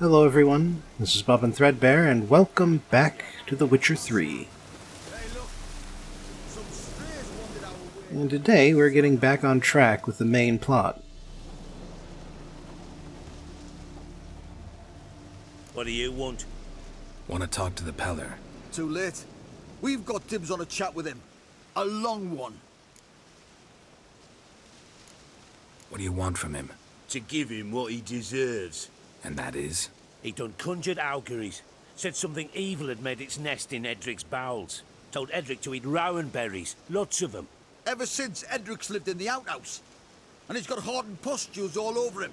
Hello everyone, this is Bob and Threadbare, and welcome back to The Witcher 3. And today we're getting back on track with the main plot. What do you want? Want to talk to the Peller. Too late. We've got dibs on a chat with him. A long one. What do you want from him? To give him what he deserves. And that is? He done conjured auguries. Said something evil had made its nest in Edric's bowels. Told Edric to eat rowan berries. Lots of them. Ever since Edric's lived in the outhouse. And he's got hardened pustules all over him.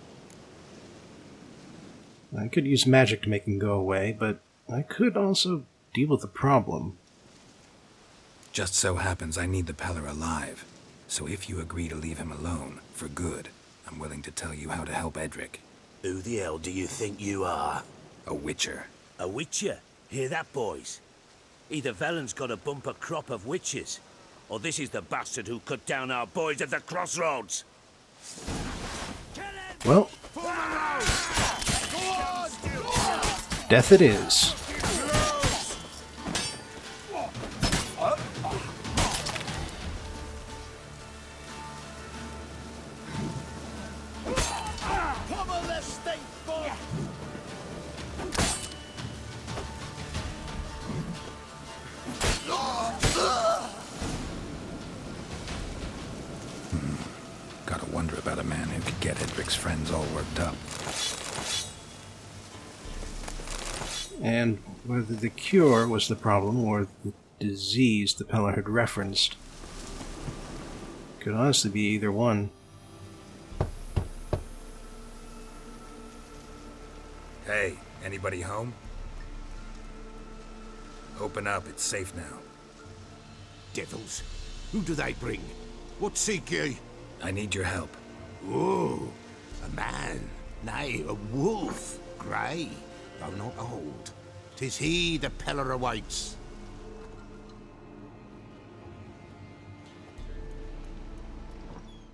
I could use magic to make him go away, but I could also deal with the problem. Just so happens I need the Peller alive. So if you agree to leave him alone, for good, I'm willing to tell you how to help Edric. Who the hell do you think you are? A witcher. A witcher? Hear that, boys? Either Velen's got a bumper crop of witches, or this is the bastard who cut down our boys at the crossroads. Well, death it is. Gotta wonder about a man who could get Edric's friends all worked up. And whether the cure was the problem or the disease the Peller had referenced. Could honestly be either one. Hey, anybody home? Open up, it's safe now. Devils, who do they bring? What seek ye? I need your help. Oh, a man, nay, a wolf, grey, though not old. 'Tis he the Peller awaits.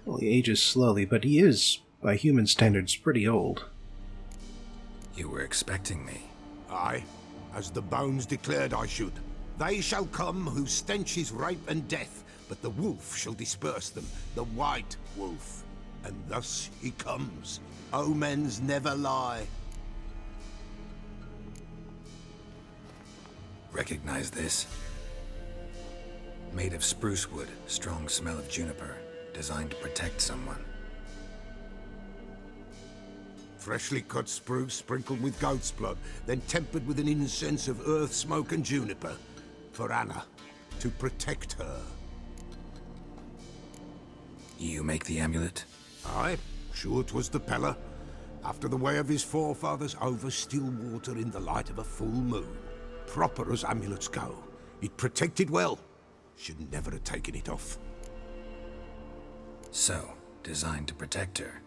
Well, he ages slowly, but he is, by human standards, pretty old. You were expecting me. Aye, as the bones declared I should. They shall come whose stench is rape and death, but the wolf shall disperse them, the white wolf. And thus he comes. Omens never lie. Recognize this? Made of spruce wood, strong smell of juniper, designed to protect someone. Freshly cut spruce sprinkled with goat's blood, then tempered with an incense of earth, smoke and juniper. For Anna, to protect her. You make the amulet? Aye, sure 'twas the Peller. After the way of his forefathers, over still water in the light of a full moon. Proper as amulets go. It protected well. Should never have taken it off. So, designed to protect her.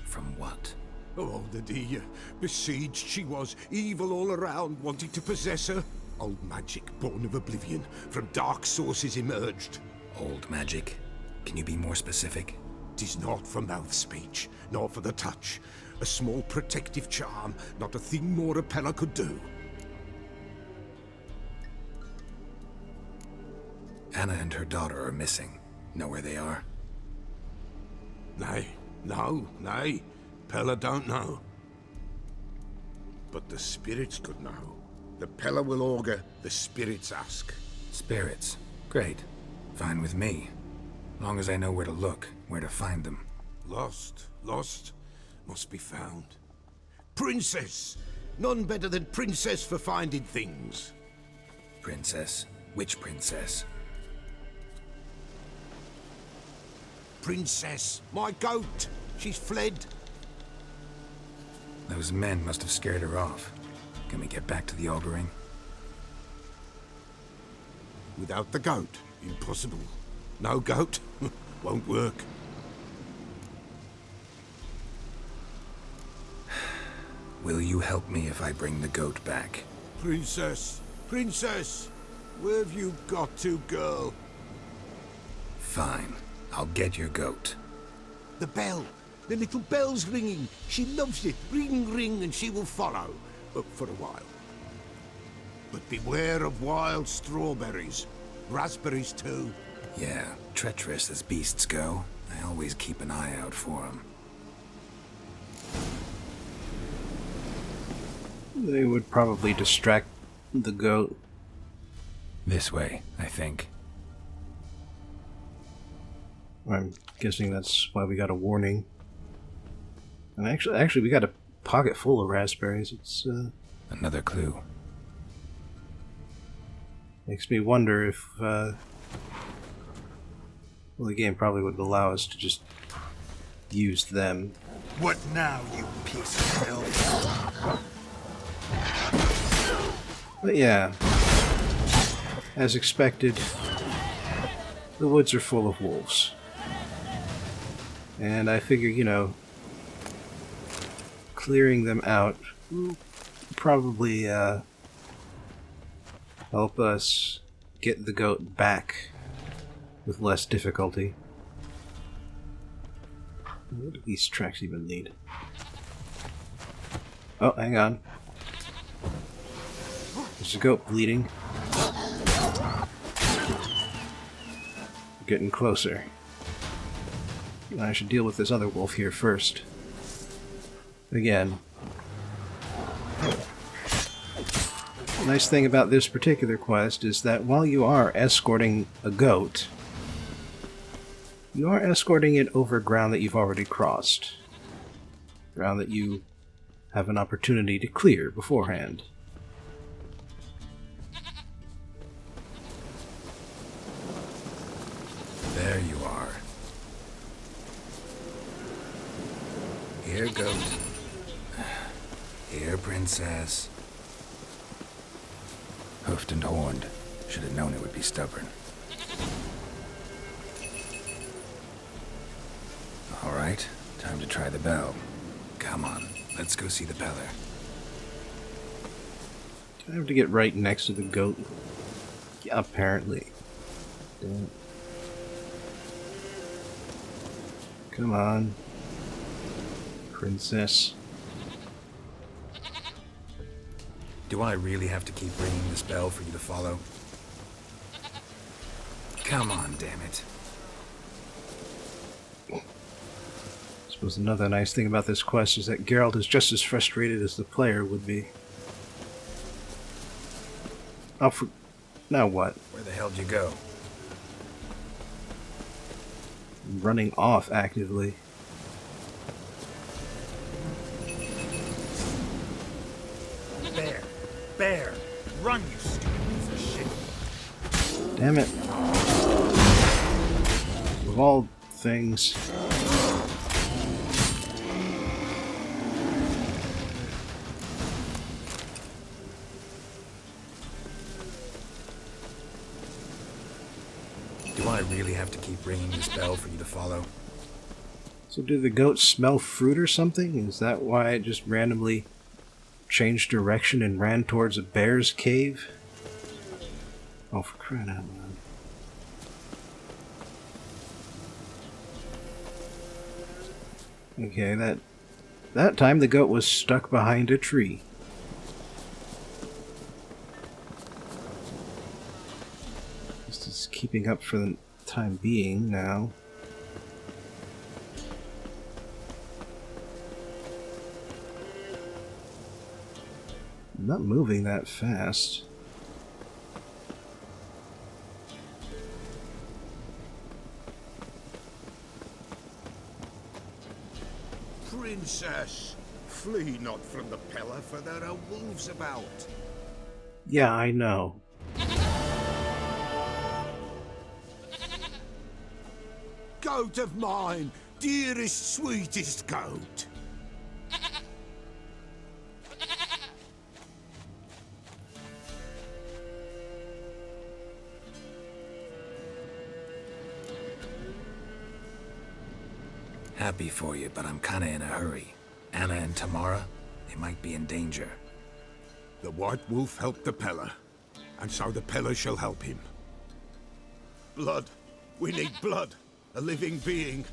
From what? Oh, the dear. Besieged she was, evil all around, wanting to possess her. Old magic, born of oblivion, from dark sources emerged. Old magic? Can you be more specific? 'Tis not for mouth speech, nor for the touch. A small protective charm, not a thing more a Peller could do. Anna and her daughter are missing. Know where they are? Nay, no, nay. Peller don't know. But the spirits could know. The Peller will augur, the spirits ask. Spirits. Great. Fine with me. Long as I know where to look, where to find them. Lost, must be found. Princess! None better than Princess for finding things. Princess? Which princess? Princess, my goat! She's fled. Those men must have scared her off. Can we get back to the auguring? Without the goat, impossible. No goat, won't work. Will you help me if I bring the goat back? Princess, princess! Where have you got to, girl? Fine. I'll get your goat. The bell! The little bell's ringing. She loves it. Ring, ring, and she will follow. up for a while. But beware of wild strawberries. Raspberries too. Yeah, treacherous as beasts go. I always keep an eye out for them. They would probably distract the goat. This way, I think. I'm guessing that's why we got a warning. And actually, we got a pocket full of raspberries. It's Another clue. makes me wonder if well, the game probably would allow us to just use them. What now, you piece of hell? But yeah, as expected, the woods are full of wolves. And I figure, you know, clearing them out will probably help us get the goat back with less difficulty. What do these tracks even lead? Oh, hang on. There's a goat bleeding. Getting closer. I should deal with this other wolf here first. Again. The nice thing about this particular quest is that while you are escorting a goat, you are escorting it over ground that you've already crossed. Ground that you have an opportunity to clear beforehand. There you are. Here, goat. Here, princess. Hoofed and horned. Should have known it would be stubborn. All right, time to try the bell. Come on, let's go see the Peller. Do I have to get right next to the goat? Yeah, apparently. Damn. Come on. Princess. Do I really have to keep ringing this bell for you to follow? Come on, damn it. I suppose another nice thing about this quest is that Geralt is just as frustrated as the player would be. Oh, now what? Where the hell did you go? Running off actively. Bear! Run, you stupid piece of shit! Damn it. Of all things. Do I really have to keep ringing this bell for you to follow? So did the goat smell fruit or something? Is that why it just randomly changed direction and ran towards a bear's cave? Oh, for crying out loud. Okay, that time the goat was stuck behind a tree. This is keeping up for the time being now. I'm not moving that fast. Princess, flee not from the Peller, for there are wolves about. Yeah, I know. Goat of mine, dearest, sweetest goat. Happy for you, but I'm kinda in a hurry. Anna and Tamara, they might be in danger. The White Wolf helped the Peller, and so the Peller shall help him. Blood. We need blood. A living being.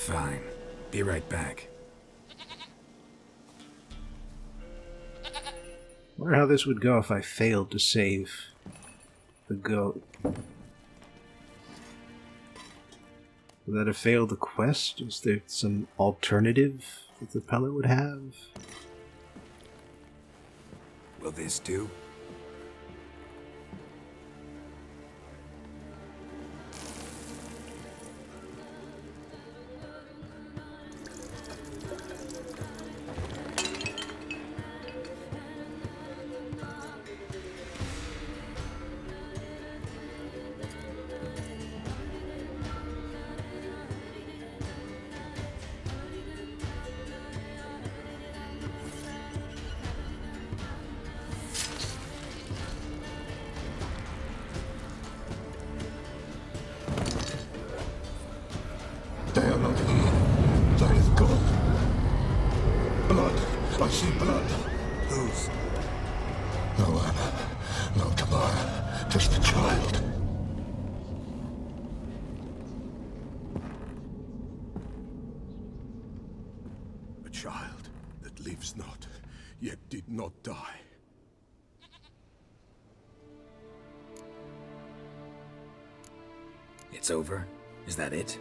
Fine. Be right back. Wonder how this would go if I failed to save the goat. Would that have failed the quest? Is there some alternative that the Peller would have? Will this do? They are not here. They is gone. Blood. I see blood. Whose? No Anna. No Tamara. Just the child. A child that lives not, yet did not die. It's over? Is that it?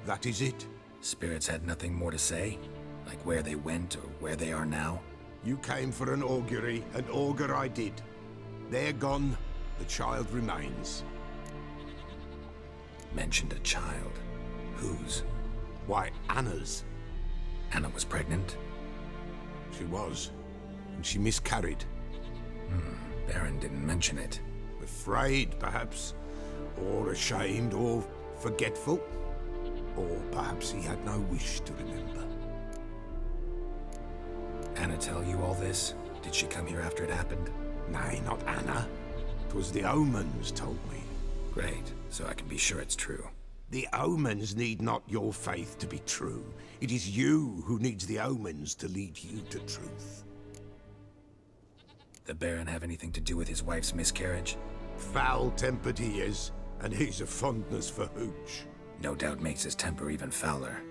That is it. Spirits had nothing more to say? Like where they went or where they are now? You came for an augury, and augur I did. They're gone. The child remains. Mentioned a child. Whose? Why, Anna's. Anna was pregnant? She was. And she miscarried. Baron didn't mention it. Afraid, perhaps. Or ashamed, or forgetful. Or perhaps he had no wish to remember. Anna tell you all this? Did she come here after it happened? Nay, not Anna. 'Twas the omens told me. Great, so I can be sure it's true. The omens need not your faith to be true. It is you who needs the omens to lead you to truth. The Baron have anything to do with his wife's miscarriage? Foul-tempered he is, and he's a fondness for hooch. No doubt makes his temper even fouler.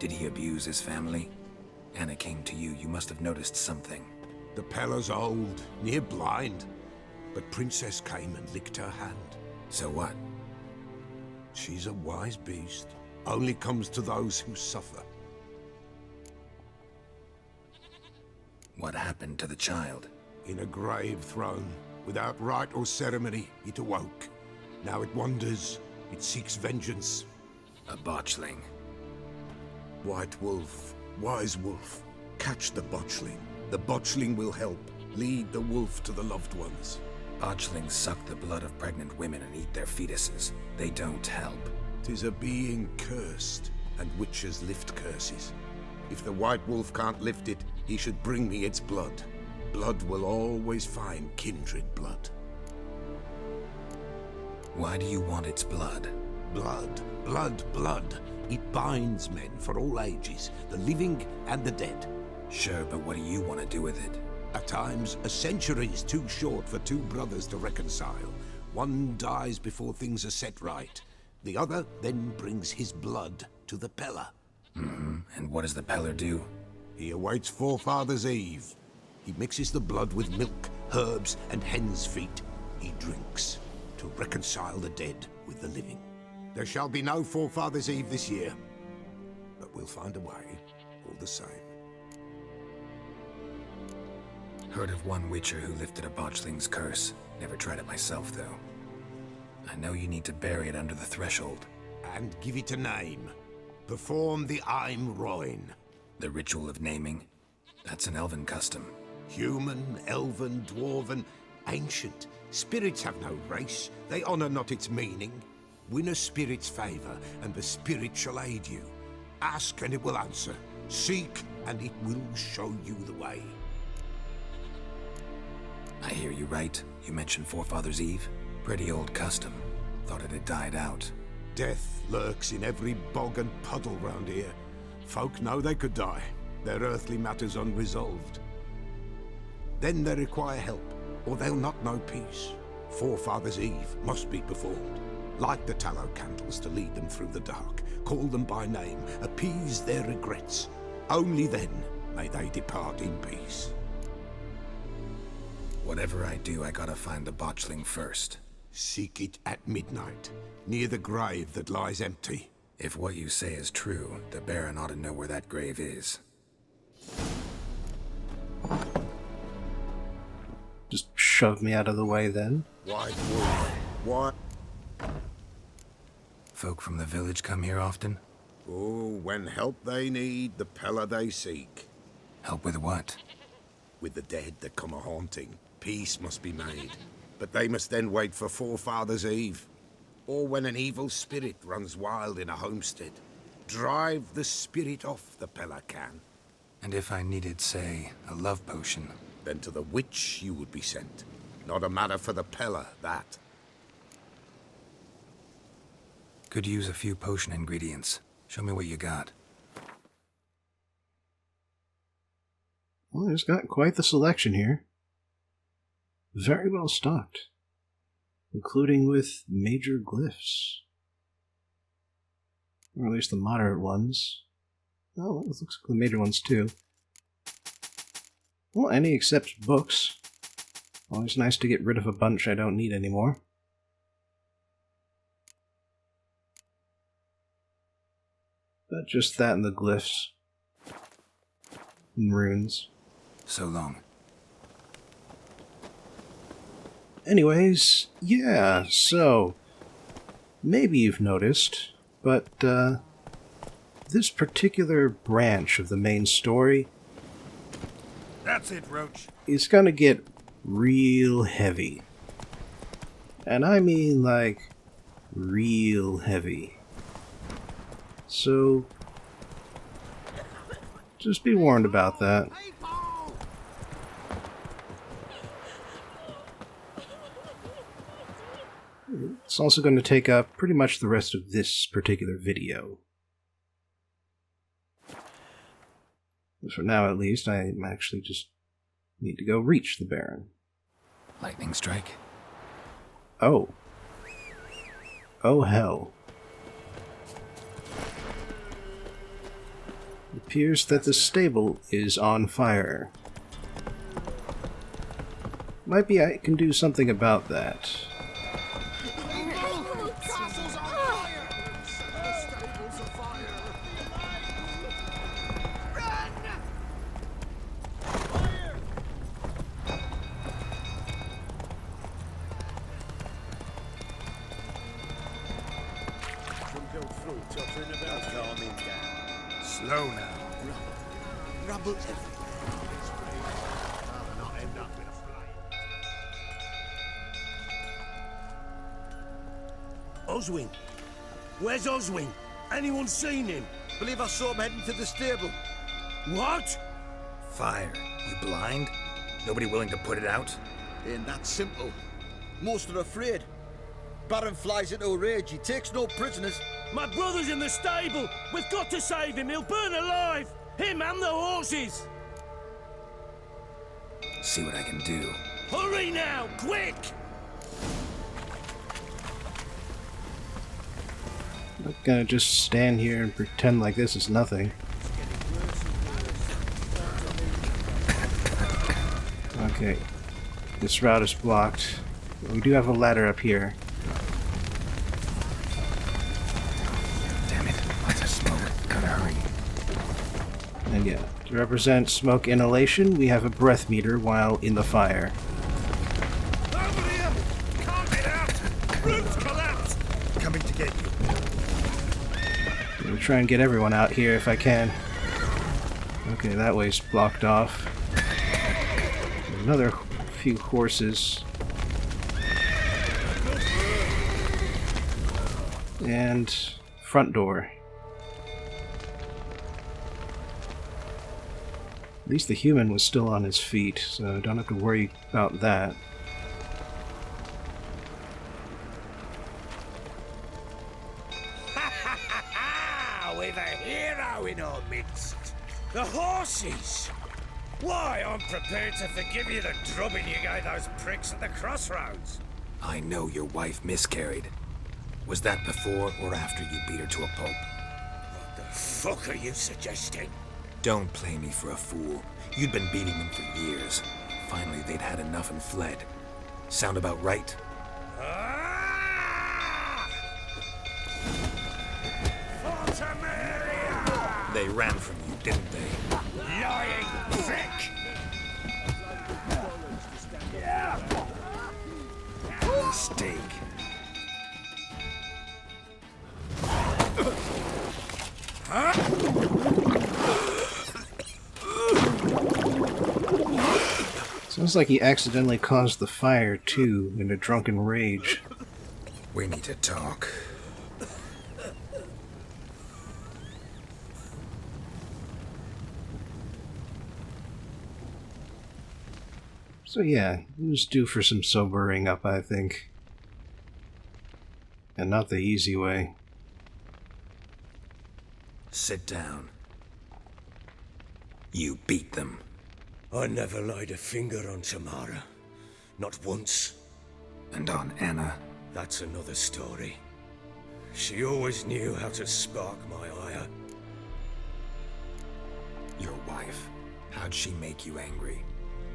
Did he abuse his family? Anna came to you, you must have noticed something. The Peller's old, near blind, but Princess came and licked her hand. So what? She's a wise beast, only comes to those who suffer. What happened to the child? In a grave thrown, without rite or ceremony, it awoke. Now it wanders, it seeks vengeance. A botchling. White Wolf, wise wolf, catch the botchling. The botchling will help, lead the wolf to the loved ones. Botchlings suck the blood of pregnant women and eat their fetuses. They don't help. 'Tis a being cursed, and witches lift curses. If the White Wolf can't lift it, he should bring me its blood. Blood will always find kindred blood. Why do you want its blood? Blood, blood, blood. It binds men for all ages, the living and the dead. Sure, but what do you want to do with it? At times, a century is too short for two brothers to reconcile. One dies before things are set right. The other then brings his blood to the Peller. And what does the Peller do? He awaits Forefather's Eve. He mixes the blood with milk, herbs, and hen's feet. He drinks to reconcile the dead with the living. There shall be no Forefather's Eve this year, but we'll find a way, all the same. Heard of one witcher who lifted a botchling's curse. Never tried it myself, though. I know you need to bury it under the threshold. And give it a name. Perform the Aim Roin. The ritual of naming? That's an elven custom. Human, elven, dwarven, ancient. Spirits have no race. They honor not its meaning. Win a spirit's favor, and the spirit shall aid you. Ask, and it will answer. Seek, and it will show you the way. I hear you right. You mentioned Forefather's Eve? Pretty old custom. Thought it had died out. Death lurks in every bog and puddle round here. Folk know they could die, their earthly matters unresolved. Then they require help, or they'll not know peace. Forefather's Eve must be performed. Light the tallow candles to lead them through the dark. Call them by name. Appease their regrets. Only then may they depart in peace. Whatever I do, I gotta find the botchling first. Seek it at midnight, near the grave that lies empty. If what you say is true, the Baron ought to know where that grave is. Just shove me out of the way then. White Wolf, what? Folk from the village come here often? Oh, when help they need, the Pella they seek. Help with what? With the dead that come a-haunting, peace must be made. But they must then wait for Forefathers' Eve. Or when an evil spirit runs wild in a homestead. Drive the spirit off, the Pella can. And if I needed, say, a love potion? Then to the witch you would be sent. Not a matter for the Pella, that. Could use a few potion ingredients. Show me what you got. Well, there's got quite the selection here. Very well stocked. Including with major glyphs. Or at least the moderate ones. Oh, it looks like the major ones too. Well, any except books. Always nice to get rid of a bunch I don't need anymore. But just that and the glyphs. And runes. So long. Anyways, yeah, so... maybe you've noticed, but, this particular branch of the main story That's it, Roach. is gonna get real heavy. And I mean, like, real heavy. So, just be warned about that. It's also going to take up pretty much the rest of this particular video. For now, at least, I actually just need to go reach the Baron. Lightning strike? Oh. Oh, hell. It appears that the stable is on fire. Might be I can do something about that. Slow now. Rumble everywhere. Not end up in a flame. Oswin! Where's Oswin? Anyone seen him? Believe I saw him heading to the stable. What? Fire. You blind? Nobody willing to put it out? Ain't that simple. Most are afraid. Baron flies into a rage. He takes no prisoners. My brother's in the stable! We've got to save him! He'll burn alive! Him and the horses! See what I can do. Hurry now! Quick! I'm not gonna just stand here and pretend like this is nothing. Okay. This route is blocked. We do have a ladder up here. Damn it. Lots of smoke. Gotta hurry. And yeah, to represent smoke inhalation, we have a breath meter while in the fire. Over here! Can't get out! Roof's collapsed! Coming to get you. I'm gonna try and get everyone out here if I can. Okay, that way's blocked off. Another few horses. And front door. At least the human was still on his feet, so don't have to worry about that. We've a hero in our midst. The horses! Why, I'm prepared to forgive you the drubbing you gave those pricks at the crossroads. I know your wife miscarried. Was that before or after you beat her to a pulp? What the fuck are you suggesting? Don't play me for a fool. You'd been beating them for years. Finally, they'd had enough and fled. Sound about right? Fortamaria! They ran from you, didn't they? Lying prick! Mistake. Sounds like he accidentally caused the fire, too, in a drunken rage. We need to talk. So yeah, he was due for some sobering up, I think. And not the easy way. Sit down. You beat them. I never laid a finger on Tamara. Not once. And on Anna. That's another story. She always knew how to spark my ire. Your wife. How'd she make you angry?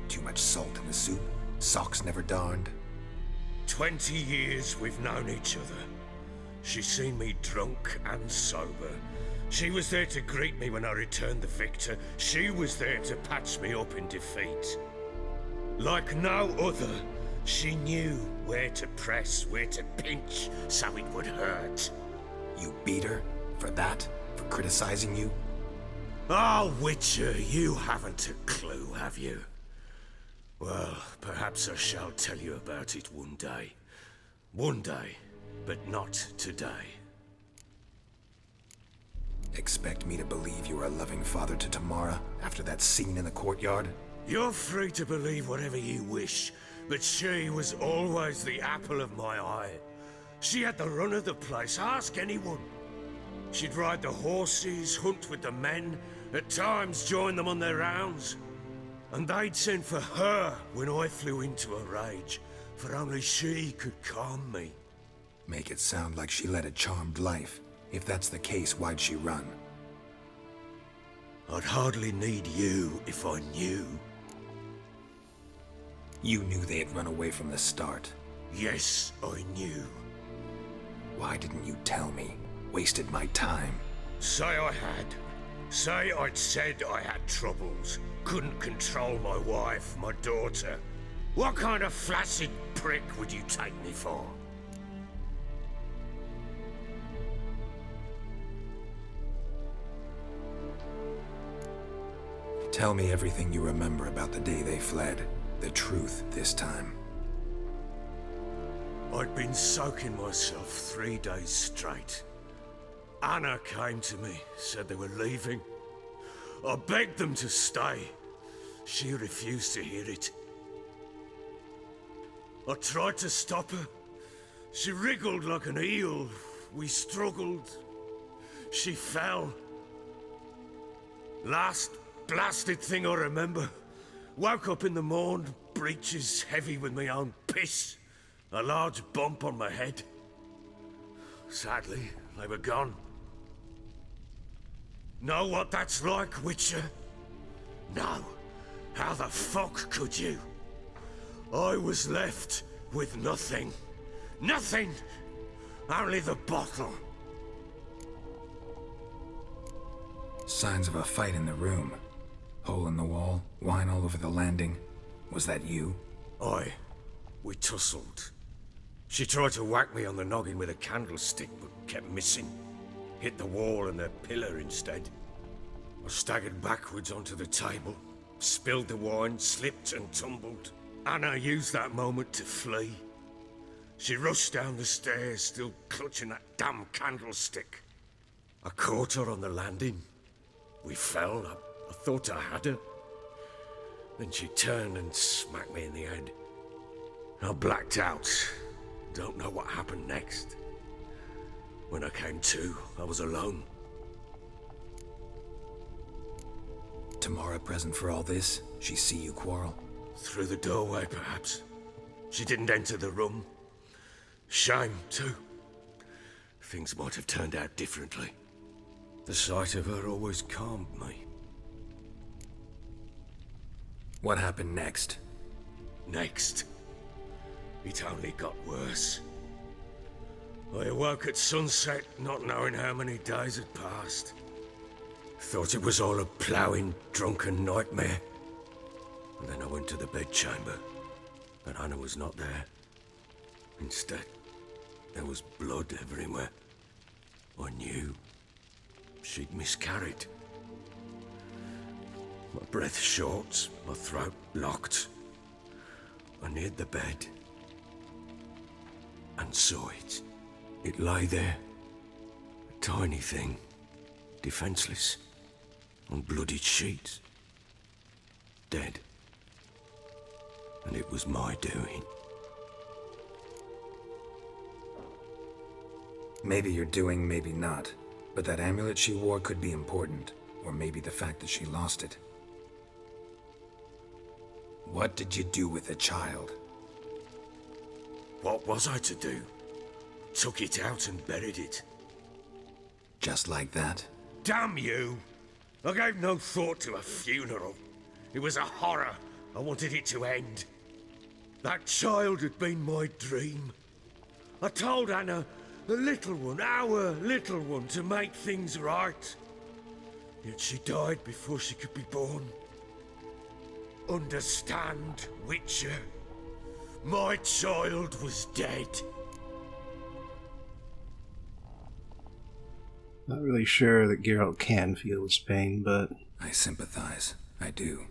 Too much salt in the soup? Socks never darned? 20 years we've known each other. She's seen me drunk and sober. She was there to greet me when I returned the victor. She was there to patch me up in defeat. Like no other, she knew where to press, where to pinch, so it would hurt. You beat her? For that? For criticizing you? Oh, Witcher, you haven't a clue, have you? Well, perhaps I shall tell you about it one day. One day, but not today. Expect me to believe you are a loving father to Tamara after that scene in the courtyard? You're free to believe whatever you wish, but she was always the apple of my eye. She had the run of the place, ask anyone. She'd ride the horses, hunt with the men, at times join them on their rounds. And they'd send for her when I flew into a rage, for only she could calm me. Make it sound like she led a charmed life. If that's the case, why'd she run? I'd hardly need you if I knew. You knew they had run away from the start. Yes, I knew. Why didn't you tell me? Wasted my time. Say I had. Say I'd said I had troubles. Couldn't control my wife, my daughter. What kind of flaccid prick would you take me for? Tell me everything you remember about the day they fled. The truth this time. I'd been soaking myself 3 days straight. Anna came to me, said they were leaving. I begged them to stay. She refused to hear it. I tried to stop her. She wriggled like an eel. We struggled. She fell. Last blasted thing I remember. Woke up in the morn, breeches heavy with my own piss. A large bump on my head. Sadly, they were gone. Know what that's like, Witcher? No. How the fuck could you? I was left with nothing. Nothing! Only the bottle. Signs of a fight in the room. Hole in the wall, wine all over the landing. Was that you? Aye. We tussled. She tried to whack me on the noggin with a candlestick, but kept missing. Hit the wall and a pillar instead. I staggered backwards onto the table, spilled the wine, slipped and tumbled. Anna used that moment to flee. She rushed down the stairs, still clutching that damn candlestick. I caught her on the landing. We fell. I thought I had her. Then she turned and smacked me in the head. I blacked out. Don't know what happened next. When I came to, I was alone. Tamara present for all this? She see you quarrel? Through the doorway, perhaps. She didn't enter the room. Shame, too. things might have turned out differently. The sight of her always calmed me. What happened next? Next, it only got worse. I awoke at sunset, not knowing how many days had passed. Thought it was all a ploughing, drunken nightmare. And then I went to the bedchamber, but Anna was not there. Instead, there was blood everywhere. I knew she'd miscarried. My breath short, my throat locked. I neared the bed and saw it. It lay there, a tiny thing, defenseless, on bloodied sheets, dead. And it was my doing. Maybe you're doing, maybe not. But that amulet she wore could be important. Or maybe the fact that she lost it. What did you do with the child? What was I to do? Took it out and buried it. Just like that? Damn you! I gave no thought to a funeral. It was a horror. I wanted it to end. That child had been my dream. I told Anna, the little one, our little one, to make things right. Yet she died before she could be born. Understand, Witcher? My child was dead. Not really sure that Geralt can feel his pain, but I sympathize. I do.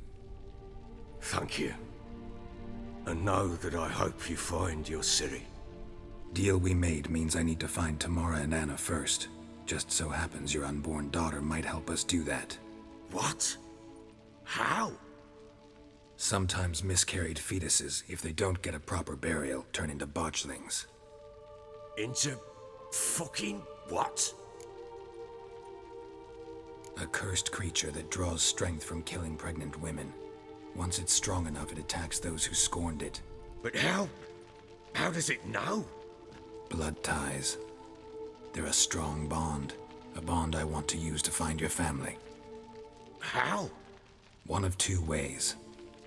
Thank you. And know that I hope you find your Ciri. Deal we made means I need to find Tamara and Anna first. Just so happens your unborn daughter might help us do that. What? How? Sometimes miscarried fetuses, if they don't get a proper burial, turn into botchlings. Into fucking what? A cursed creature that draws strength from killing pregnant women. Once it's strong enough, it attacks those who scorned it. But how? How does it know? Blood ties. They're a strong bond. A bond I want to use to find your family. How? One of two ways.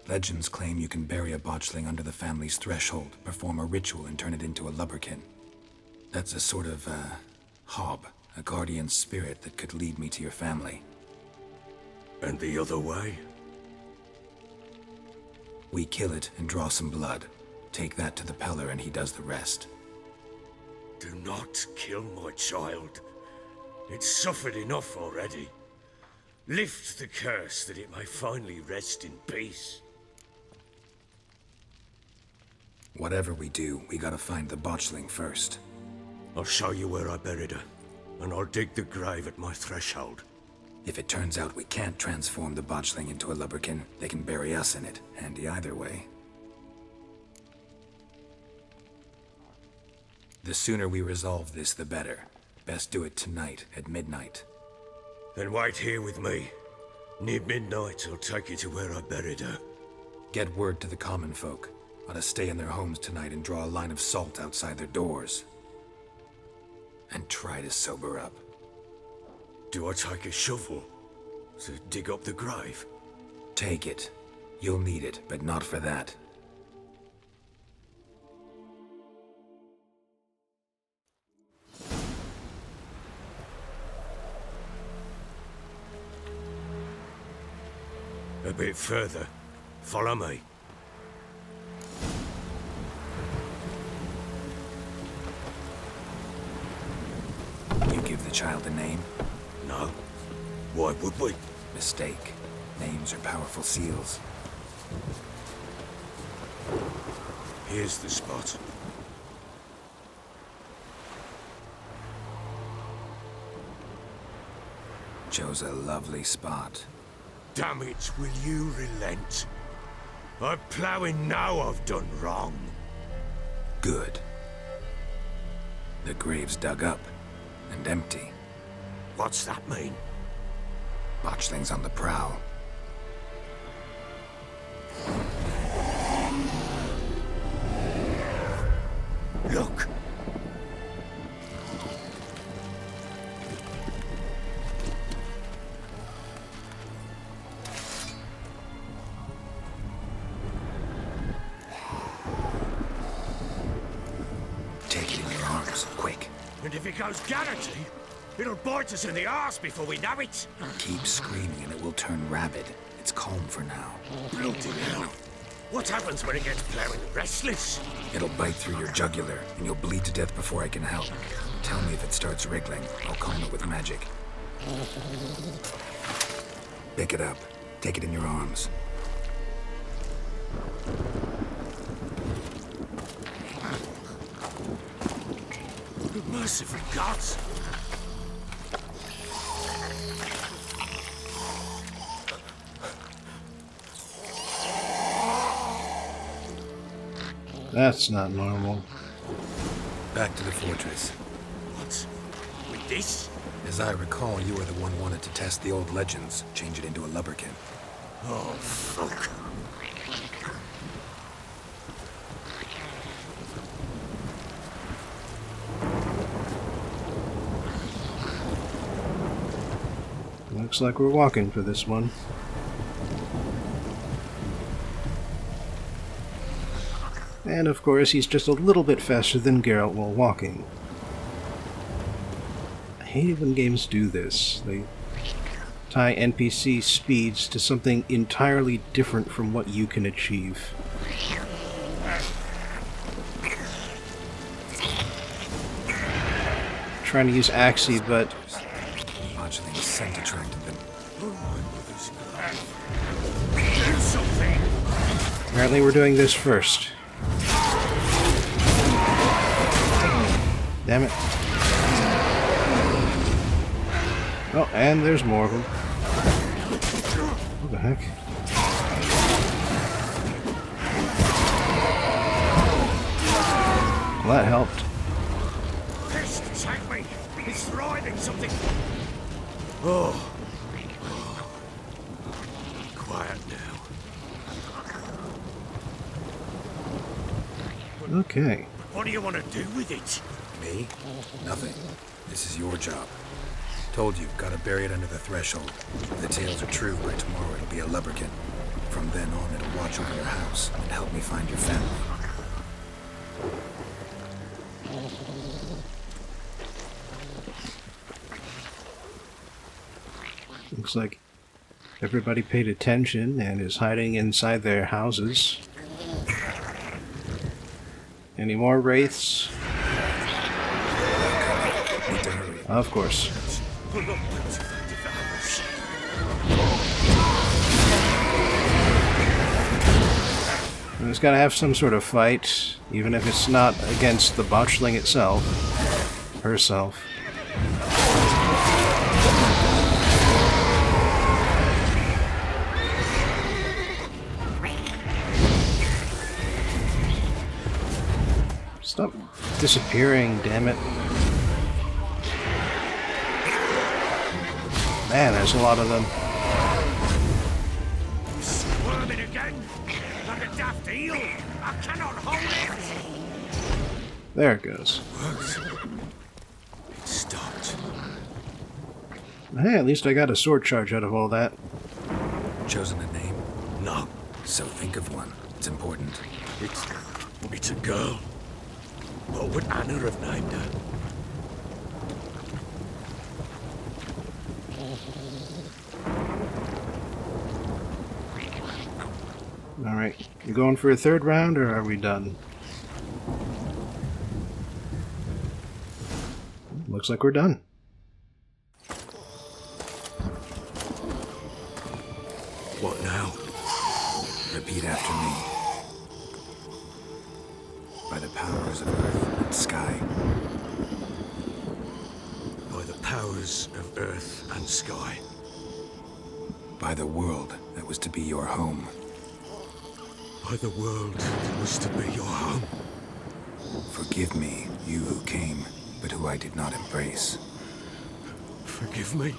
Legends claim you can bury a botchling under the family's threshold, perform a ritual, and turn it into a lubberkin. That's a sort of, hob, a guardian spirit that could lead me to your family. And the other way? We kill it and draw some blood. Take that to the Peller and he does the rest. Do not kill my child. It's suffered enough already. Lift the curse that it may finally rest in peace. Whatever we do, we gotta find the botchling first. I'll show you where I buried her, and I'll dig the grave at my threshold. If it turns out we can't transform the botchling into a lubberkin, they can bury us in it. Handy either way. The sooner we resolve this, the better. Best do it tonight, at midnight. Then wait here with me. Near midnight, I'll take you to where I buried her. Get word to the common folk. Ought to stay in their homes tonight and draw a line of salt outside their doors. And try to sober up. Do I take a shovel to dig up the grave? Take it. You'll need it, but not for that. A bit further. Follow me. You give the child a name? No. Why would we? Mistake. Names are powerful seals. Here's the spot. Chose a lovely spot. Damn it, will you relent? I'm ploughing now I've done wrong. Good. The grave's dug up and empty. What's that mean? Botchling's on the prowl. Look! it goes guarantee, it'll bite us in the arse before we know it. Keep screaming and it will turn rabid. It's calm for now. Bloody hell. What happens when it gets plowing restless? It'll bite through your jugular, and you'll bleed to death before I can help. Tell me if it starts wriggling. I'll calm it with magic. Pick it up. Take it in your arms. Merciful gods! That's not normal. Back to the fortress. What? With this? As I recall, you were the one wanted to test the old legends, change it into a lubberkin. Oh, fuck. Looks like we're walking for this one. And of course, he's just a little bit faster than Geralt while walking. I hate it when games do this. They tie NPC speeds to something entirely different from what you can achieve. Trying to use Axii, but Botchling scent attracted them. Do something! apparently we're doing this first. Damn it. Oh, and there's more of them. What the heck? Well, that helped. Pest, attack me! It's thriving something! Oh. Quiet now. Okay. What do you want to do with it? Me? Nothing. This is your job. Told you, gotta bury it under the threshold. If the tales are true, by tomorrow it'll be a lubberkin. From then on, it'll watch over your house and help me find your family. Looks like everybody paid attention and is hiding inside their houses. Any more wraiths? Need to hurry. Of course. He's got to have some sort of fight, even if it's not against the botchling itself. Herself. Stop disappearing, damn it. Man, there's a lot of them. Squirming again? Like a daft eel? I cannot hold it! There it goes. It stopped. Hey, at least I got a sword charge out of all that. Chosen a name? No, So think of one. It's important. it's a girl. What would Anna have named her? Alright, you going for a third round, or are we done? Looks like we're done. What now? Repeat after me. By the powers of earth and sky. By the powers of earth and sky. By the world that was to be your home. By the world that was to be your home. Forgive me, you who came, but who I did not embrace. Forgive me.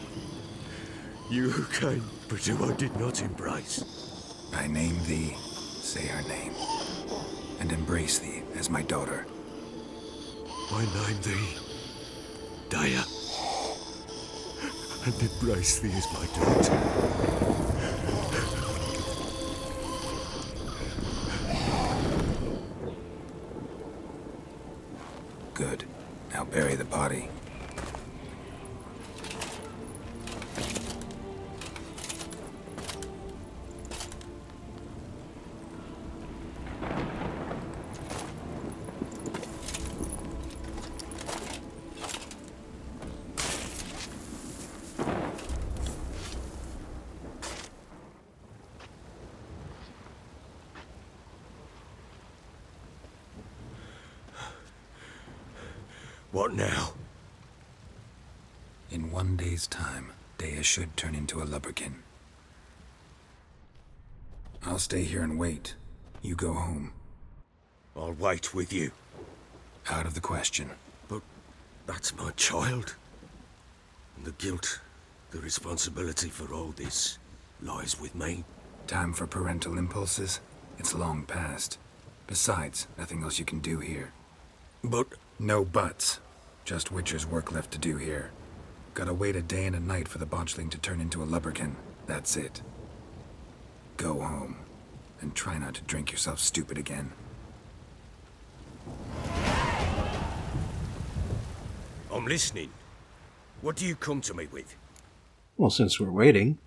You who came, but who I did not embrace. I name thee, say her name, and embrace thee as my daughter. I name thee Daya, and embrace thee as my daughter. Good. Now bury the body. What now? In 1 day's time, Dea should turn into a lubberkin. I'll stay here and wait. You go home. I'll wait with you. Out of the question. But that's my child. And the guilt, the responsibility for all this lies with me. Time for parental impulses? It's long past. Besides, nothing else you can do here. But No buts. Just Witcher's work left to do here. Gotta wait a day and a night for the botchling to turn into a lubberkin. That's it. Go home. And try not to drink yourself stupid again. I'm listening. What do you come to me with? Well, since we're waiting,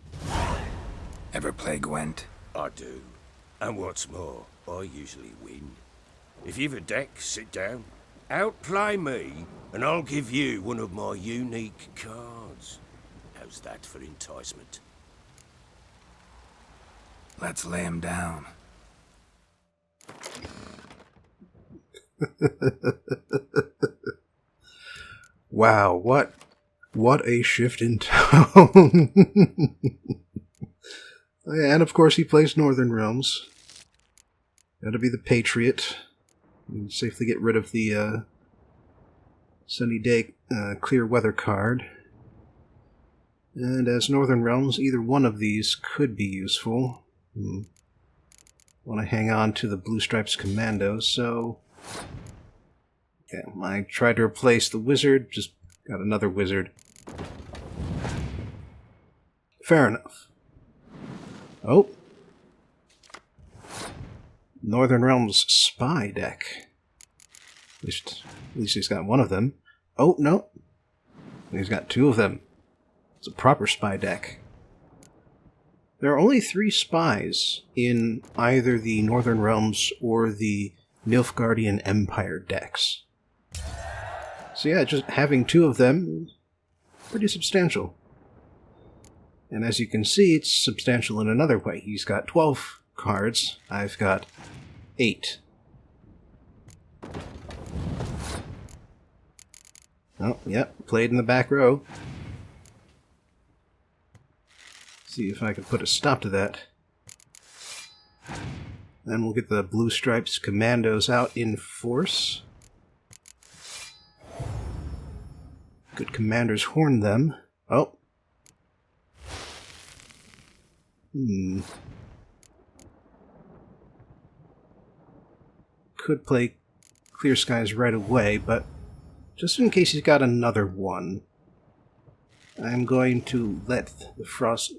Ever play Gwent? I do. And what's more, I usually win. If you've a deck, sit down. Outplay me, and I'll give you one of my unique cards. How's that for enticement? Let's lay him down. wow, what a shift in tone. Oh, yeah, and of course he plays Northern Realms. Gotta be the Patriot. And safely get rid of the Sunny Day Clear Weather card. And as Northern Realms, either one of these could be useful. Want to hang on to the Blue Stripes Commando, so... yeah, I tried to replace the Wizard, just got another Wizard. Fair enough. Oh. Northern Realms Spy deck. At least he's got one of them. Oh, no. He's got two of them. It's a proper spy deck. There are only 3 spies in either the Northern Realms or the Nilfgaardian Empire decks. So yeah, just having 2 of them, pretty substantial. And as you can see, it's substantial in another way. He's got 12 cards, I've got 8. Oh, yep, played in the back row. See if I can put a stop to that. Then we'll get the Blue Stripes Commandos out in force. Good commanders horn them. Oh. Could play Clear Skies right away, but just in case he's got another one, I'm going to let the Frost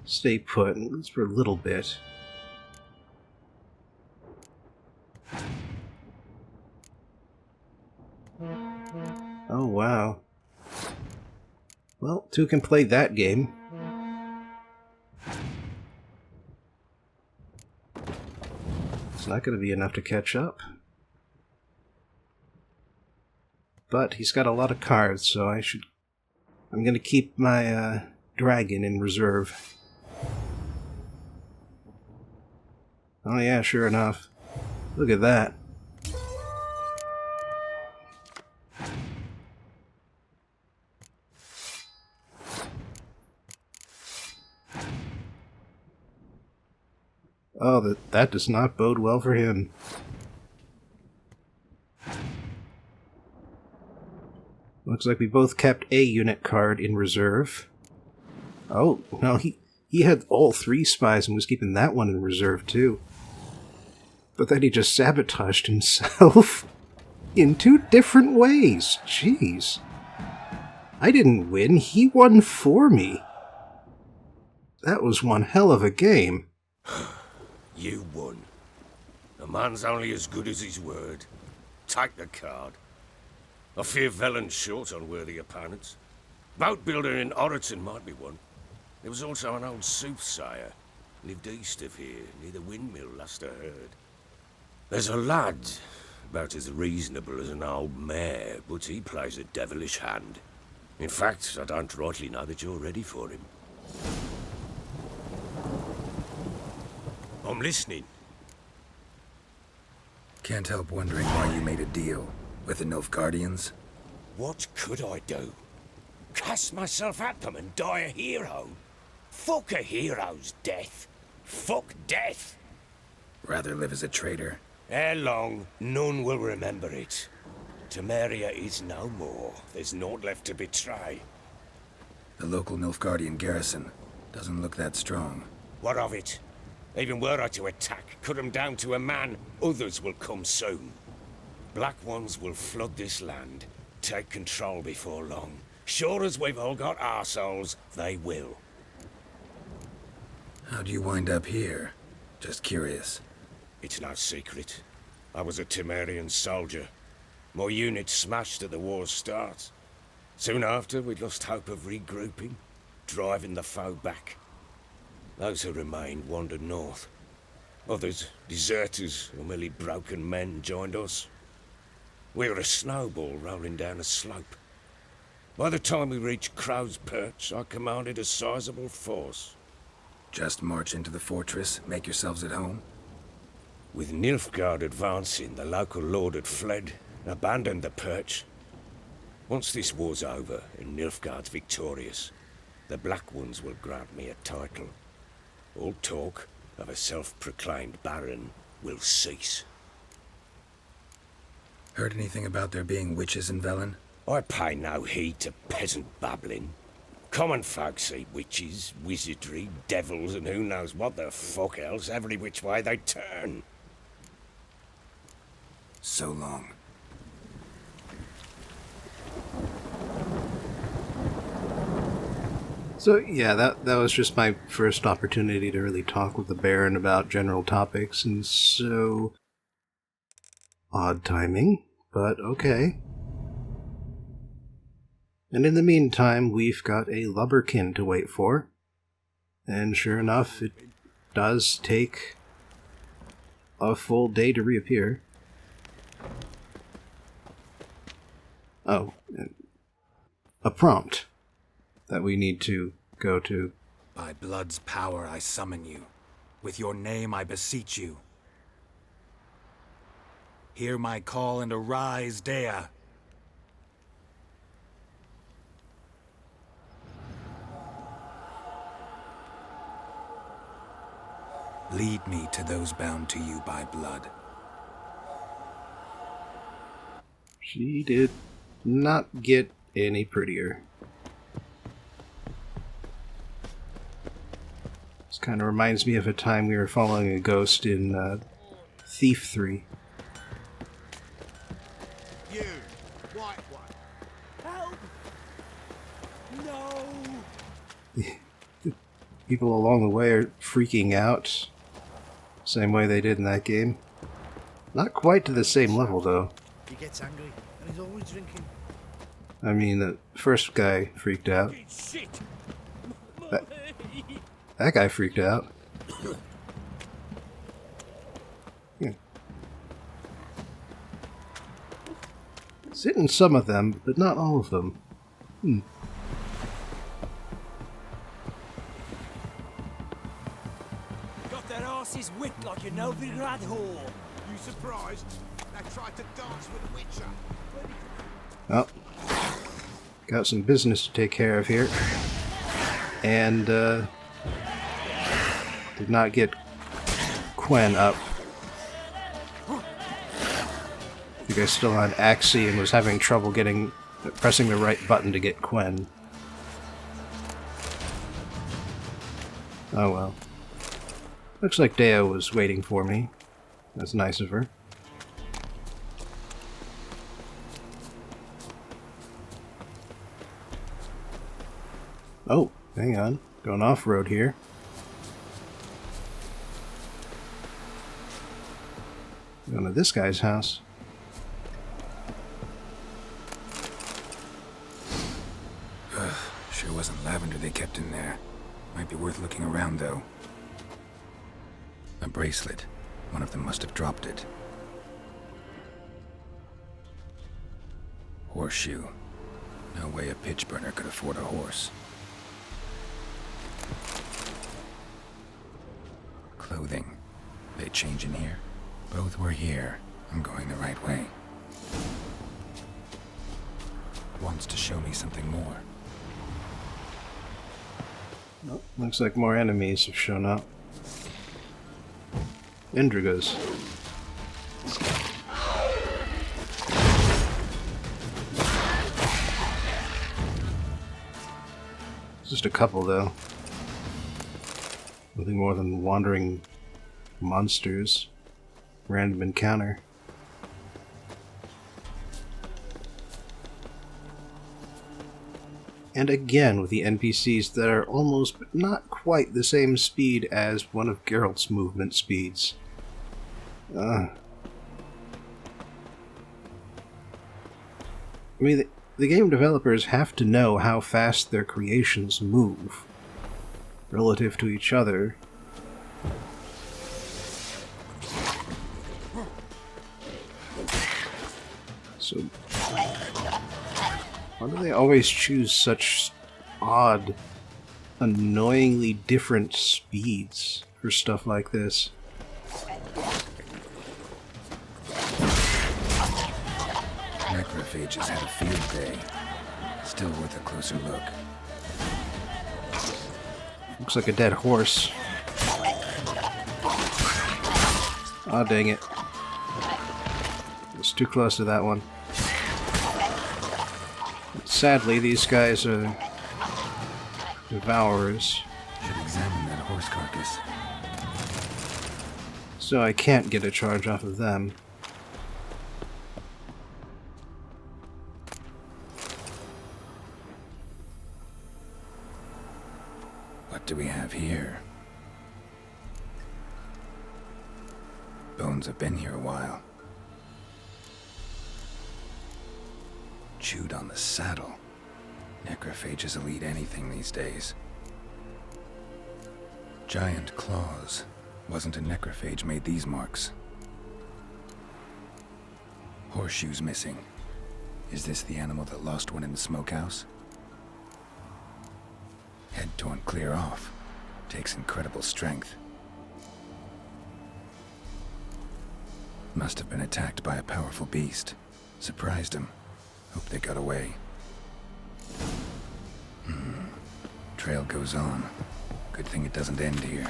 stay put, at least for a little bit. Oh, wow. Well, 2 can play that game. It's not going to be enough to catch up. But he's got a lot of cards, so I'm going to keep my dragon in reserve. Oh yeah, sure enough. Look at that. Oh, that does not bode well for him. Looks like we both kept a unit card in reserve. Oh, no, he had all 3 spies and was keeping that one in reserve too. But then he just sabotaged himself in 2 different ways. Jeez. I didn't win, he won for me. That was one hell of a game. You won. A man's only as good as his word. Take the card. I fear Velen's short on worthy opponents. Boat builder in Oroton might be one. There was also an old soothsayer. Lived east of here, near the windmill, last I heard. There's a lad, about as reasonable as an old mare, but he plays a devilish hand. In fact, I don't rightly know that you're ready for him. I'm listening. Can't help wondering why you made a deal with the Nilfgaardians. What could I do? Cast myself at them and die a hero? Fuck a hero's death. Fuck death. Rather live as a traitor. Ere long, none will remember it. Temeria is no more. There's naught left to betray. The local Nilfgaardian garrison doesn't look that strong. What of it? Even were I to attack, cut them down to a man, others will come soon. Black Ones will flood this land, take control before long. Sure as we've all got arseholes, they will. How'd you wind up here? Just curious. It's no secret. I was a Temerian soldier. My unit smashed at the war's start. Soon after, we'd lost hope of regrouping, driving the foe back. Those who remained wandered north. Others, deserters or merely broken men, joined us. We were a snowball rolling down a slope. By the time we reached Crow's Perch, I commanded a sizable force. Just march into the fortress, make yourselves at home? With Nilfgaard advancing, the local lord had fled, abandoned the Perch. Once this war's over and Nilfgaard's victorious, the Black Ones will grant me a title. All talk of a self-proclaimed baron will cease. Heard anything about there being witches in Velen? I pay no heed to peasant babbling. Common folk see witches, wizardry, devils, and who knows what the fuck else every which way they turn. So long. So yeah, that was just my first opportunity to really talk with the Baron about general topics, and so odd timing, but okay. And in the meantime, we've got a lubberkin to wait for, and sure enough, it does take a full day to reappear. Oh, a prompt that we need to go to. By blood's power I summon you. With your name I beseech you. Hear my call and arise, Dea. Lead me to those bound to you by blood. She did not get any prettier. This kind of reminds me of a time we were following a ghost in Thief 3. You, white one. Help! No! People along the way are freaking out. Same way they did in that game. Not quite to the same level, though. He gets angry, and he's always drinking. I mean, the first guy freaked out. Shit! That guy freaked out. Yeah. Sit in some of them, but not all of them. Got their asses whipped like a Novigrad whore. You surprised? They tried to dance with a witcher. Oh. Got some business to take care of here. And, did not get Quen up. You guys still on Axie and was having trouble pressing the right button to get Quen. Oh well. Looks like Dea was waiting for me. That's nice of her. Oh, hang on. Going off-road here. Going to this guy's house. Sure wasn't lavender they kept in there. Might be worth looking around, though. A bracelet. One of them must have dropped it. Horseshoe. No way a pitch burner could afford a horse. Clothing. They change in here? Both were here. I'm going the right way. wants to show me something more. Oh, looks like more enemies have shown up. Indrigas. Just a couple, though. Nothing more than wandering monsters. Random encounter. And again with the NPCs that are almost but not quite the same speed as one of Geralt's movement speeds. I mean, the game developers have to know how fast their creations move relative to each other. So, why do they always choose such odd, annoyingly different speeds for stuff like this? Necrophages had a field day. Still worth a closer look. Looks like a dead horse. Aw, dang it. It's too close to that one. Sadly, these guys are devourers. Should examine that horse carcass. So I can't get a charge off of them. What do we have here? Bones have been here a while. Chewed on the saddle. Necrophages will eat anything these days. Giant claws. Wasn't a necrophage made these marks. Horseshoes missing. Is this the animal that lost one in the smokehouse? Head torn clear off. Takes incredible strength. Must have been attacked by a powerful beast. Surprised him. Hope they got away. Trail goes on. Good thing it doesn't end here.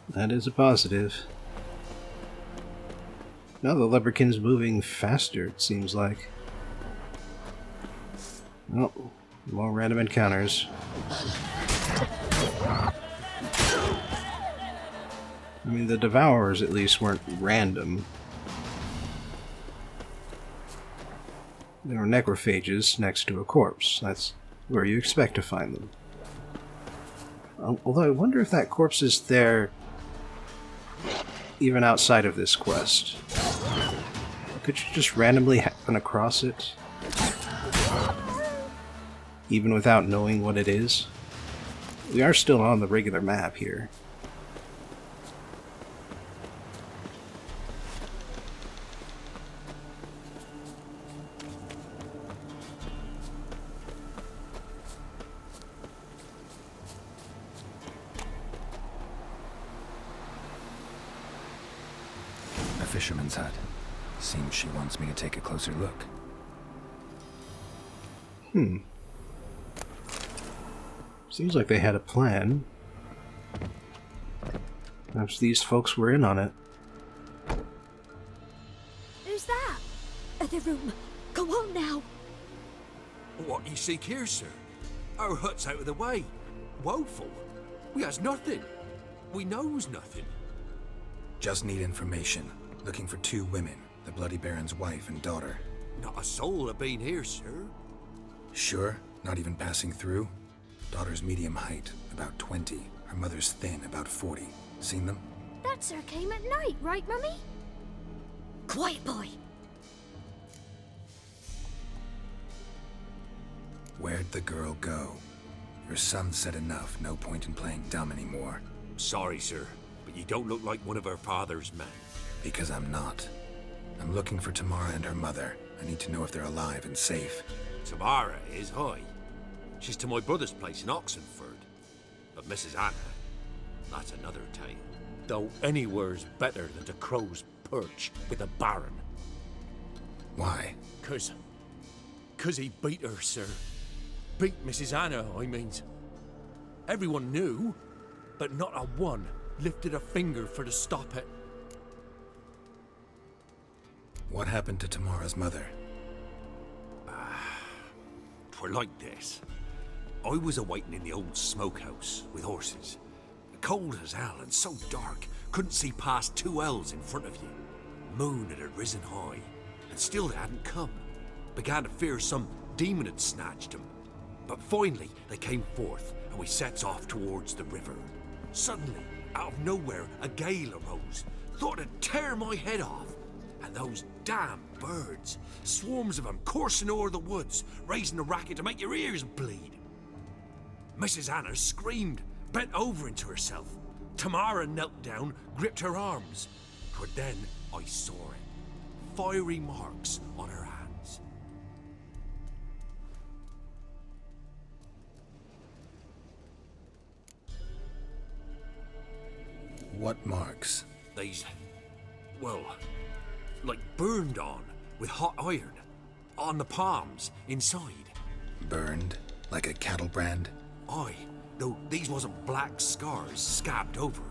That is a positive. Now the leprechauns moving faster, it seems like. Oh, more random encounters. I mean, the Devourers at least weren't random. There were necrophages next to a corpse. That's where you expect to find them. Although I wonder if that corpse is there even outside of this quest. Could you just randomly happen across it? Even without knowing what it is? We are still on the regular map here. Fisherman's hut. Seems she wants me to take a closer look. Seems like they had a plan. Perhaps these folks were in on it. Who's that? The room. Go on now. What you seek here, sir? Our hut's out of the way. Woeful. We has nothing. We knows nothing. Just need information. Looking for 2 women, the Bloody Baron's wife and daughter. Not a soul have been here, sir. Sure? Not even passing through? Daughter's medium height, about 20. Her mother's thin, about 40. Seen them? That sir came at night, right, Mummy? Quiet, boy. Where'd the girl go? Your son said enough, no point in playing dumb anymore. Sorry, sir, but you don't look like one of our father's men. Because I'm not. I'm looking for Tamara and her mother. I need to know if they're alive and safe. Tamara is high. She's to my brother's place in Oxenford. But Mrs. Anna, that's another tale. Though anywhere's better than to Crow's Perch with a baron. Why? Cause he beat her, sir. Beat Mrs. Anna, I means. Everyone knew, but not a one lifted a finger for to stop it. What happened to Tamara's mother? 'Twere like this. I was awaiting in the old smokehouse with horses. Cold as hell and so dark, couldn't see past 2 ells in front of you. Moon had risen high, and still they hadn't come. Began to fear some demon had snatched them. But finally they came forth, and we sets off towards the river. Suddenly, out of nowhere, a gale arose. Thought it'd tear my head off. And those damn birds, swarms of them coursing o'er the woods, raising a racket to make your ears bleed. Mrs. Anna screamed, bent over into herself. Tamara knelt down, gripped her arms. 'Twere then I saw it. Fiery marks on her hands. What marks? These, well, like burned on with hot iron. On the palms, inside. Burned? Like a cattle brand? Aye, though these wasn't black scars scabbed over.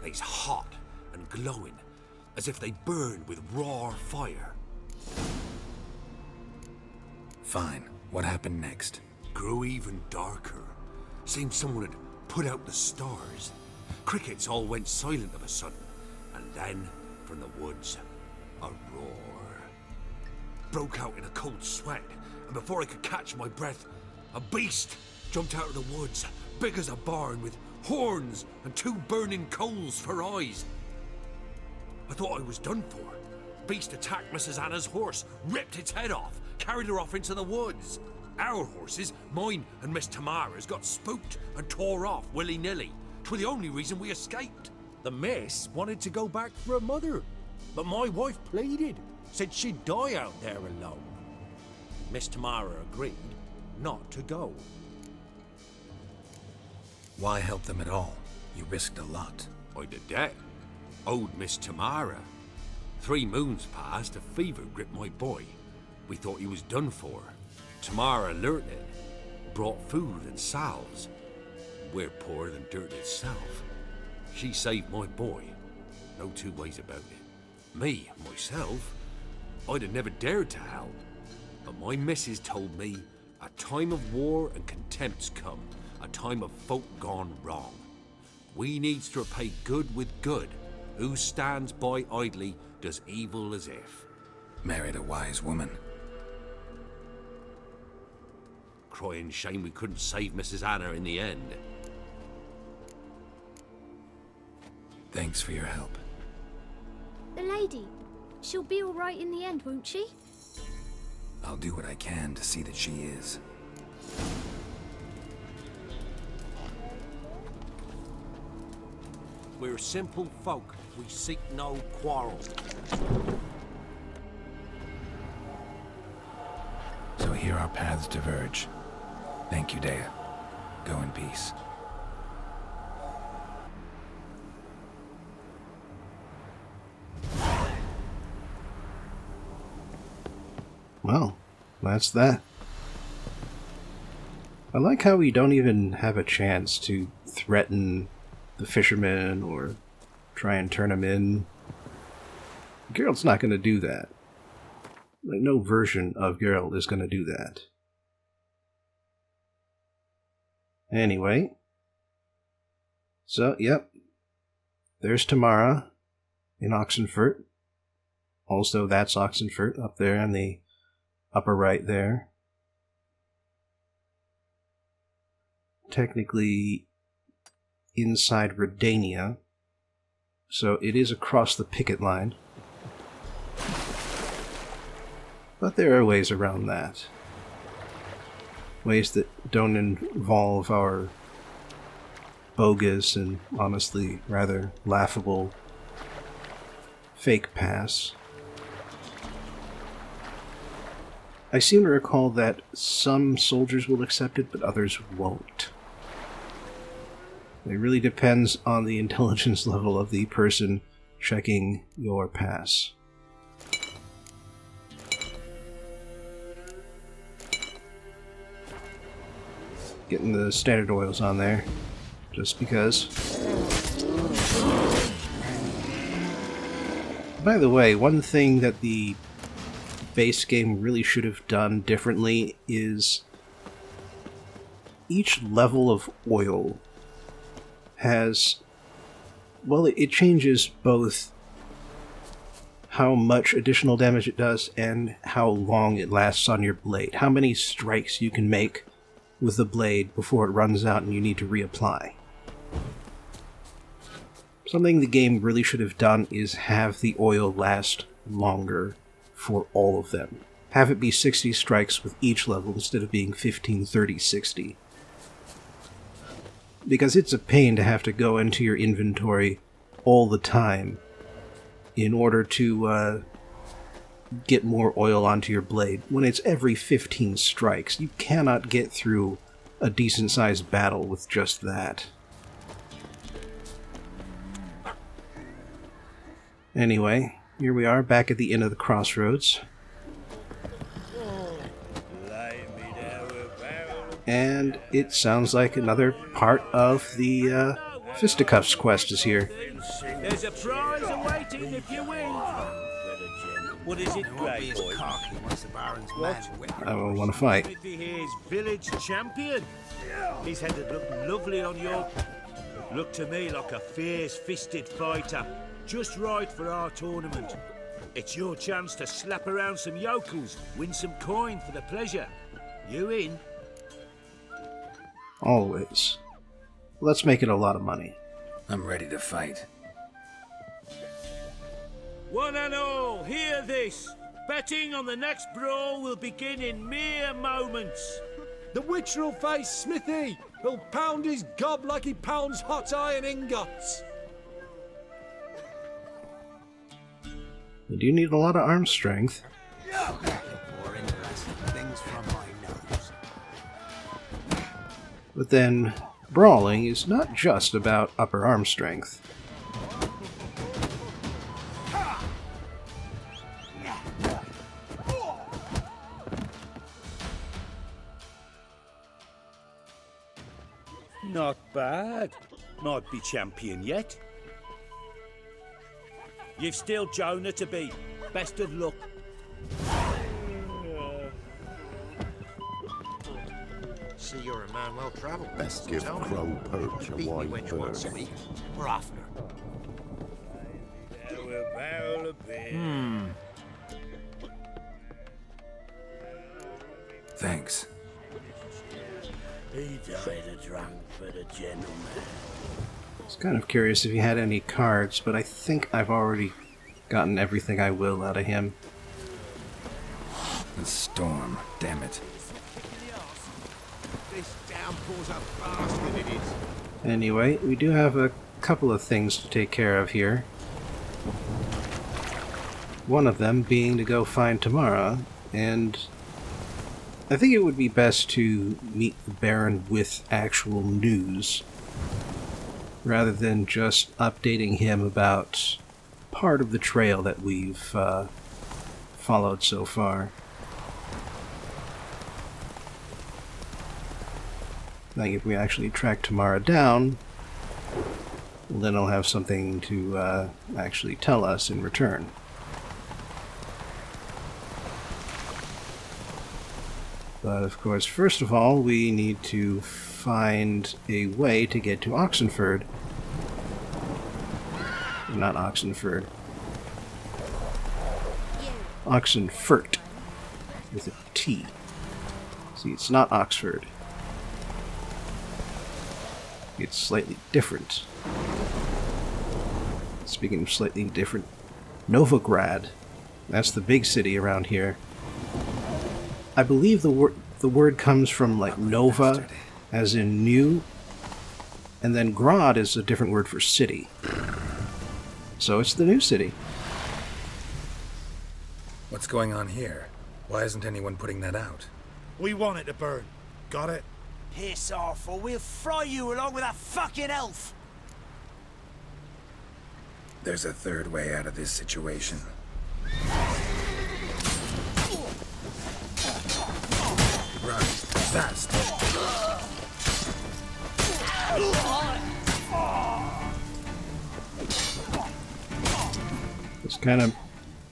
They's hot and glowing, as if they burned with raw fire. Fine. What happened next? Grew even darker. Seemed someone had put out the stars. Crickets all went silent of a sudden, and then, from the woods, a roar. Broke out in a cold sweat, and before I could catch my breath, a beast jumped out of the woods, big as a barn, with horns and 2 burning coals for eyes. I thought I was done for. Beast attacked Mrs. Anna's horse, ripped its head off, carried her off into the woods. Our horses, mine and Miss Tamara's, got spooked and tore off willy-nilly. 'Twere the only reason we escaped. The miss wanted to go back for her mother, but my wife pleaded, said she'd die out there alone. Miss Tamara agreed not to go. Why help them at all? You risked a lot. I'd a debt. Owed Miss Tamara. 3 moons passed, a fever gripped my boy. We thought he was done for. Tamara learnt it. Brought food and salves. We're poorer than dirt itself. She saved my boy. No 2 ways about it. Me, myself, I'd have never dared to help. But my missus told me a time of war and contempt's come. A time of folk gone wrong. We needs to repay good with good. Who stands by idly does evil as if. Married a wise woman. Crying shame we couldn't save Mrs. Anna in the end. Thanks for your help. The lady. She'll be all right in the end, won't she? I'll do what I can to see that she is. We're simple folk. We seek no quarrel. So here our paths diverge. Thank you, Dea. Go in peace. Well, that's that. I like how we don't even have a chance to threaten the fishermen or try and turn them in. Geralt's not going to do that. Like, no version of Geralt is going to do that. Anyway. So, yep. There's Tamara in Oxenfurt. Also, that's Oxenfurt up there in the upper right there. Technically inside Redania, so it is across the picket line. But there are ways around that. Ways that don't involve our bogus and honestly rather laughable fake pass. I seem to recall that some soldiers will accept it, but others won't. It really depends on the intelligence level of the person checking your pass. getting the standard oils on there, just because. By the way, one thing that the base game really should have done differently is each level of oil has, well, it changes both how much additional damage it does and how long it lasts on your blade. How many strikes you can make with the blade before it runs out and you need to reapply. Something the game really should have done is have the oil last longer for all of them. Have it be 60 strikes with each level instead of being 15, 30, 60. Because it's a pain to have to go into your inventory all the time in order to get more oil onto your blade. When it's every 15 strikes, you cannot get through a decent-sized battle with just that. Anyway, here we are back at the inn of the crossroads. And it sounds like another part of the Fisticuffs quest is here. There's a prize awaiting if you win. What is it, great boy? I don't want to fight. Smithy here's village champion. His head would look lovely on your... Look to me like a fierce-fisted fighter. Just right for our tournament. It's your chance to slap around some yokels, win some coin for the pleasure. You in? Always. Let's make it a lot of money. I'm ready to fight. One and all, hear this. Betting on the next brawl will begin in mere moments. The witcher will face Smithy. He'll pound his gob like he pounds hot iron ingots. You do need a lot of arm strength. More interesting things from my nose. But then, brawling is not just about upper arm strength. Not bad. Might be champion yet. You've still Jonah to beat. Best of luck. See, you're a man well travelled. Best give Crow Perch a Beat me wide when you once a berth. week. We're after. Thanks. He died a drunk for the gentleman. I was kind of curious if he had any cards, but I think I've already gotten everything I will out of him. The storm, damn it. This downpour's a bastard, it is. Anyway, we do have a couple of things to take care of here. One of them being to go find Tamara, and I think it would be best to meet the Baron with actual news, rather than just updating him about part of the trail that we've followed so far. I think if we actually track Tamara down, well, then I'll have something to actually tell us in return. But of course, first of all, we need to find a way to get to Oxenford. Not Oxenford. Oxenfurt. With a T. See, it's not Oxford. It's slightly different. Speaking of slightly different, Novigrad. That's the big city around here. I believe the word comes from like Nova, as in new, and then Grad is a different word for city. So it's the new city. What's going on here? Why isn't anyone putting that out? We want it to burn. Got it? Piss off, or we'll fry you along with that fucking elf! There's a third way out of this situation. Run, fast! Just kind of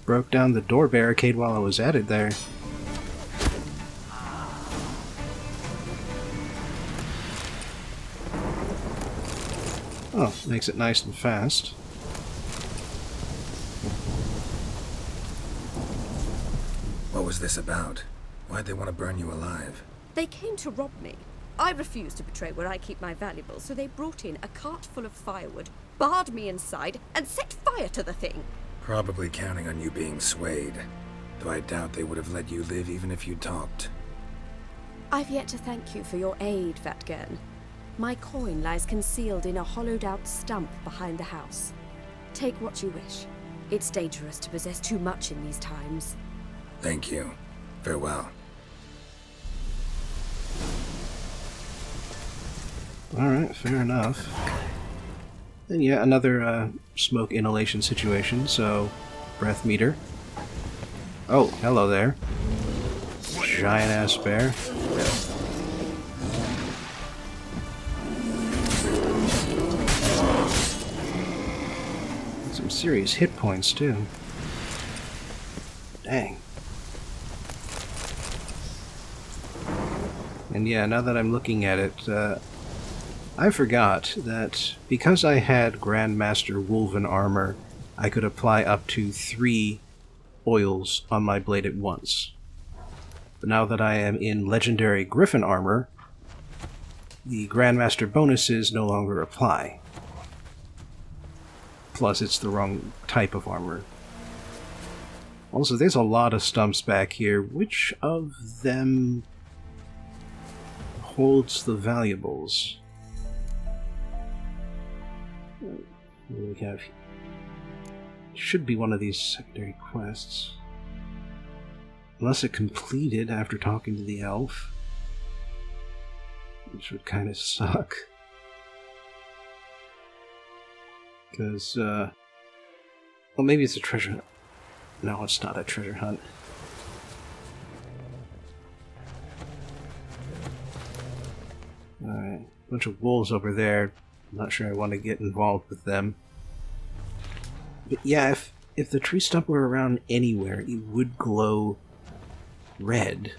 broke down the door barricade while I was at it there. Oh, makes it nice and fast. What was this about? Why'd they want to burn you alive? They came to rob me. I refused to betray where I keep my valuables, so they brought in a cart full of firewood, barred me inside, and set fire to the thing. Probably counting on you being swayed. Though I doubt they would have let you live even if you talked. I've yet to thank you for your aid, Vatgern. My coin lies concealed in a hollowed-out stump behind the house. Take what you wish. It's dangerous to possess too much in these times. Thank you. Farewell. Alright, fair enough. And yeah, another smoke inhalation situation, so breath meter. Oh, hello there. Giant ass bear. Some serious hit points too. Dang. And yeah, now that I'm looking at it, I forgot that because I had Grandmaster Wolven armor, I could apply up to 3 oils on my blade at once. But now that I am in Legendary Griffin armor, the Grandmaster bonuses no longer apply. Plus, it's the wrong type of armor. Also, there's a lot of stumps back here. Which of them holds the valuables? What do we have? Should be one of these secondary quests. Unless it completed after talking to the elf. Which would kind of suck. Because, well, maybe it's a treasure hunt. No, it's not a treasure hunt. Alright, bunch of wolves over there. I'm not sure I want to get involved with them. But yeah, if the tree stump were around anywhere, it would glow red.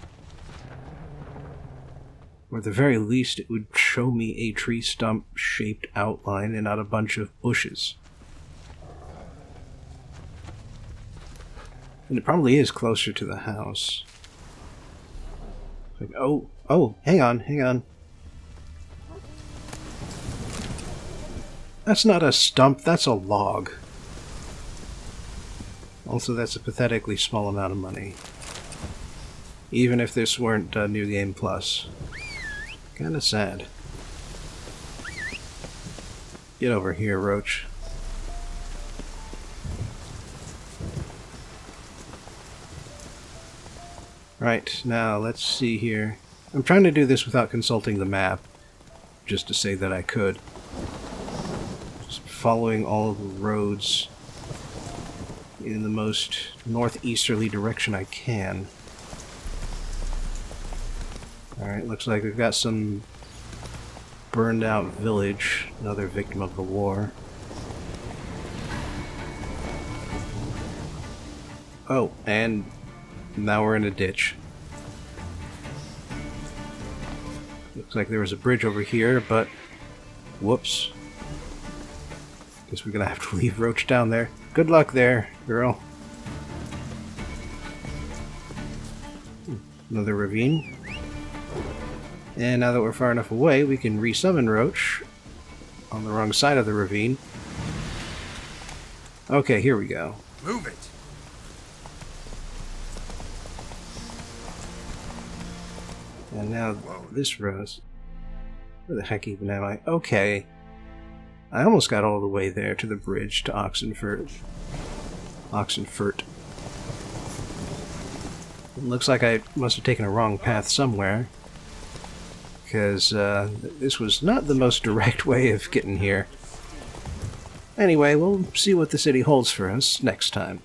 Or at the very least, it would show me a tree stump-shaped outline and not a bunch of bushes. And it probably is closer to the house. Like, oh, hang on. That's not a stump, that's a log. Also, that's a pathetically small amount of money. Even if this weren't New Game Plus. Kinda sad. Get over here, Roach. Right, now let's see here. I'm trying to do this without consulting the map, just to say that I could. Just following all of the roads in the most northeasterly direction I can. Alright, looks like we've got some burned out village, another victim of the war. Oh, and now we're in a ditch. Looks like there was a bridge over here, but whoops. Guess we're gonna have to leave Roach down there. Good luck there, girl. Another ravine. And now that we're far enough away, we can resummon Roach on the wrong side of the ravine. Okay, here we go. Move it. And now this rose. Where the heck even am I? Okay. I almost got all the way there to the bridge to Oxenfurt. Oxenfurt. It looks like I must have taken a wrong path somewhere. Because this was not the most direct way of getting here. Anyway, we'll see what the city holds for us next time.